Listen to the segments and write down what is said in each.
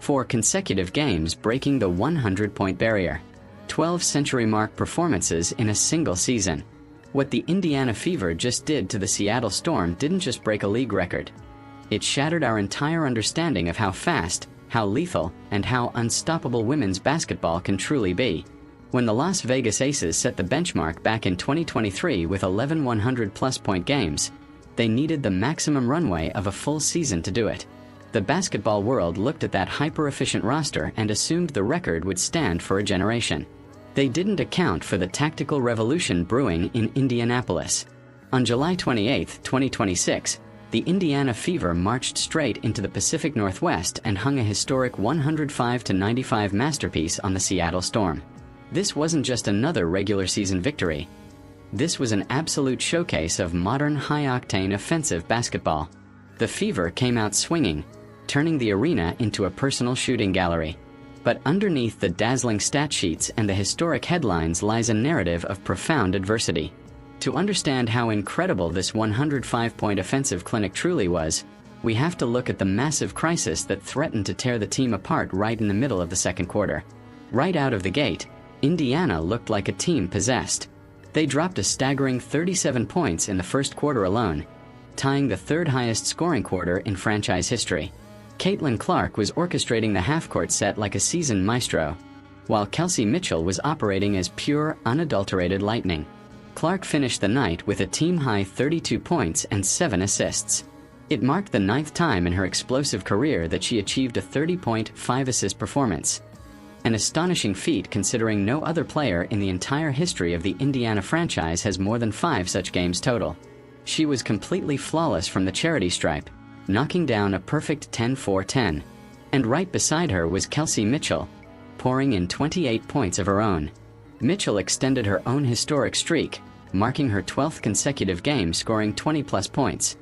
4 consecutive games breaking the 100-point barrier. 12 century-mark performances in a single season. What the Indiana Fever just did to the Seattle Storm didn't just break a league record. It shattered our entire understanding of how fast, how lethal, and how unstoppable women's basketball can truly be. When the Las Vegas Aces set the benchmark back in 2023 with 11 100-plus point games, they needed the maximum runway of a full season to do it. The basketball world looked at that hyper-efficient roster and assumed the record would stand for a generation. They didn't account for the tactical revolution brewing in Indianapolis. On July 28, 2026, the Indiana Fever marched straight into the Pacific Northwest and hung a historic 105-95 masterpiece on the Seattle Storm. This wasn't just another regular season victory. This was an absolute showcase of modern high-octane offensive basketball. The Fever came out swinging, turning the arena into a personal shooting gallery. But underneath the dazzling stat sheets and the historic headlines lies a narrative of profound adversity. To understand how incredible this 105-point offensive clinic truly was, we have to look at the massive crisis that threatened to tear the team apart right in the middle of the second quarter. Right out of the gate, Indiana looked like a team possessed. They dropped a staggering 37 points in the first quarter alone, tying the third highest scoring quarter in franchise history. Clark was orchestrating the half-court set like a seasoned maestro, while Kelsey Mitchell was operating as pure, unadulterated lightning. Clark finished the night with a team-high 32 points and 7 assists. It marked the 9th time in her explosive career that she achieved a 30-point, 5-assist performance. An astonishing feat considering no other player in the entire history of the Indiana franchise has more than 5 such games total. She was completely flawless from the charity stripe, knocking down a perfect 10-4-10. And right beside her was Kelsey Mitchell, pouring in 28 points of her own. Mitchell extended her own historic streak, marking her 12th consecutive game scoring 20-plus points,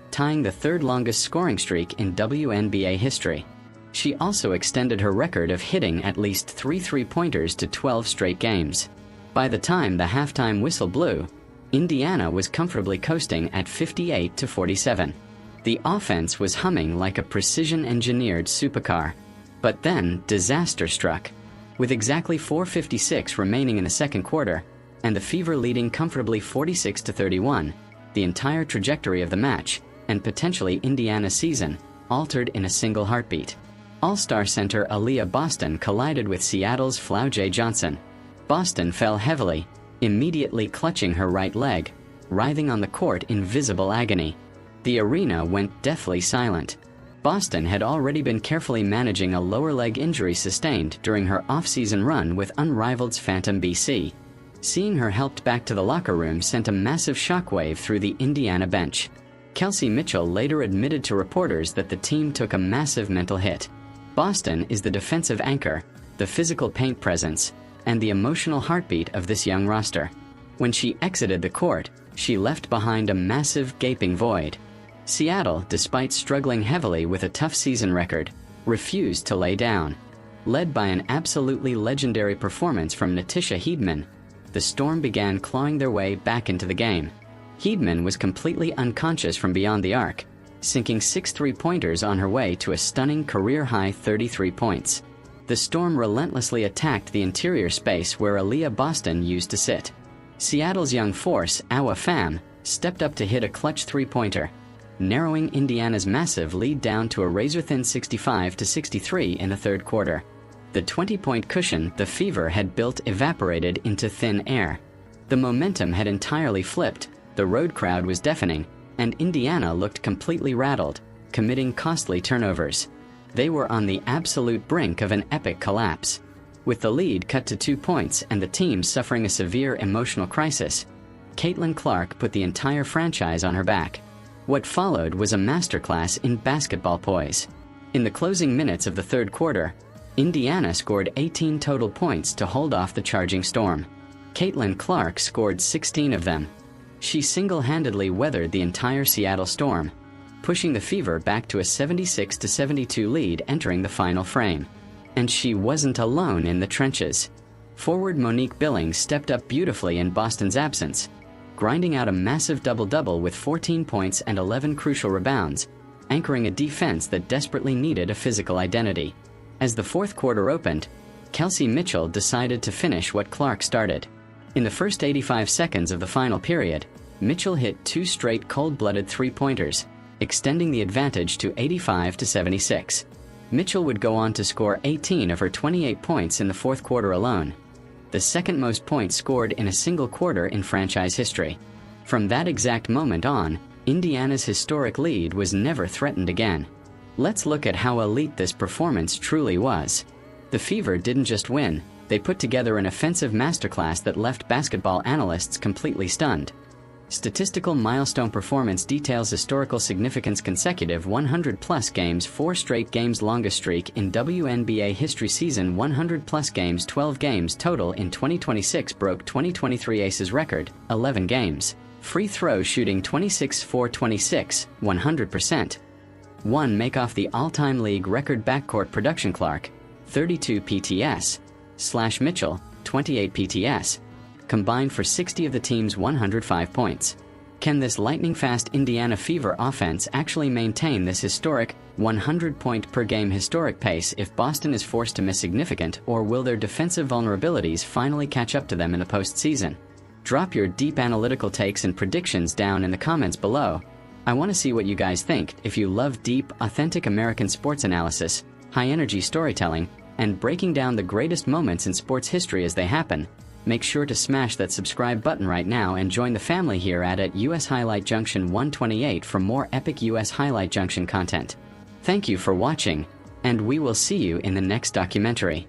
tying the third longest scoring streak in WNBA history. She also extended her record of hitting at least 3 three-pointers to 12 straight games. By the time the halftime whistle blew, Indiana was comfortably coasting at 58-47. The offense was humming like a precision-engineered supercar. But then, disaster struck. With exactly 4:56 remaining in the second quarter, and the Fever leading comfortably 46-31, the entire trajectory of the match, and potentially Indiana's season, altered in a single heartbeat. All-star center Aliyah Boston collided with Seattle's Flau Johnson. Boston fell heavily, immediately clutching her right leg, writhing on the court in visible agony. The arena went deathly silent. Boston had already been carefully managing a lower leg injury sustained during her off-season run with unrivaled's Phantom BC. Seeing her helped back to the locker room sent a massive shockwave through the Indiana bench. Kelsey Mitchell later admitted to reporters that the team took a massive mental hit. Boston is the defensive anchor, the physical paint presence, and the emotional heartbeat of this young roster. When she exited the court, she left behind a massive, gaping void. Seattle, despite struggling heavily with a tough season record, refused to lay down. Led by an absolutely legendary performance from Natisha Heedman, the Storm began clawing their way back into the game. Heedman was completely unconscious from beyond the arc, sinking 6 three-pointers on her way to a stunning career-high 33 points. The Storm relentlessly attacked the interior space where Aliyah Boston used to sit. Seattle's young force, Awa Pham, stepped up to hit a clutch three-pointer, narrowing Indiana's massive lead down to a razor-thin 65-63 in the third quarter. The 20-point cushion the Fever had built evaporated into thin air. The momentum had entirely flipped, the road crowd was deafening, and Indiana looked completely rattled, committing costly turnovers. They were on the absolute brink of an epic collapse. With the lead cut to 2 points and the team suffering a severe emotional crisis, Clark put the entire franchise on her back. What followed was a masterclass in basketball poise. In the closing minutes of the third quarter, Indiana scored 18 total points to hold off the charging Storm. Clark scored 16 of them. She single-handedly weathered the entire Seattle Storm, pushing the Fever back to a 76-72 lead entering the final frame. And she wasn't alone in the trenches. Forward Monique Billings stepped up beautifully in Boston's absence, grinding out a massive double-double with 14 points and 11 crucial rebounds, anchoring a defense that desperately needed a physical identity. As the fourth quarter opened, Kelsey Mitchell decided to finish what Clark started. In the first 85 seconds of the final period, Mitchell hit 2 straight cold-blooded three-pointers, extending the advantage to 85-76. Mitchell would go on to score 18 of her 28 points in the fourth quarter alone, the second most points scored in a single quarter in franchise history. From that exact moment on, Indiana's historic lead was never threatened again. Let's look at how elite this performance truly was. The Fever didn't just win, they put together an offensive masterclass that left basketball analysts completely stunned. Statistical milestone performance details historical significance consecutive 100-plus games 4 straight games longest streak in WNBA history season 100-plus games 12 games total in 2026 broke 2023 Aces record, 11 games. Free throw shooting 26-4-26, 100%. 1 make off the all-time league record backcourt production Clark, 32 PTS, / Mitchell, 28 PTS. Combined for 60 of the team's 105 points. Can this lightning-fast Indiana Fever offense actually maintain this historic 100-point-per-game historic pace if Boston is forced to miss significant, or will their defensive vulnerabilities finally catch up to them in the postseason? Drop your deep analytical takes and predictions down in the comments below. I want to see what you guys think. If you love deep, authentic American sports analysis, high-energy storytelling, and breaking down the greatest moments in sports history as they happen, make sure to smash that subscribe button right now and join the family here at US Highlight Junction 128 for more epic US Highlight Junction content. Thank you for watching, and we will see you in the next documentary.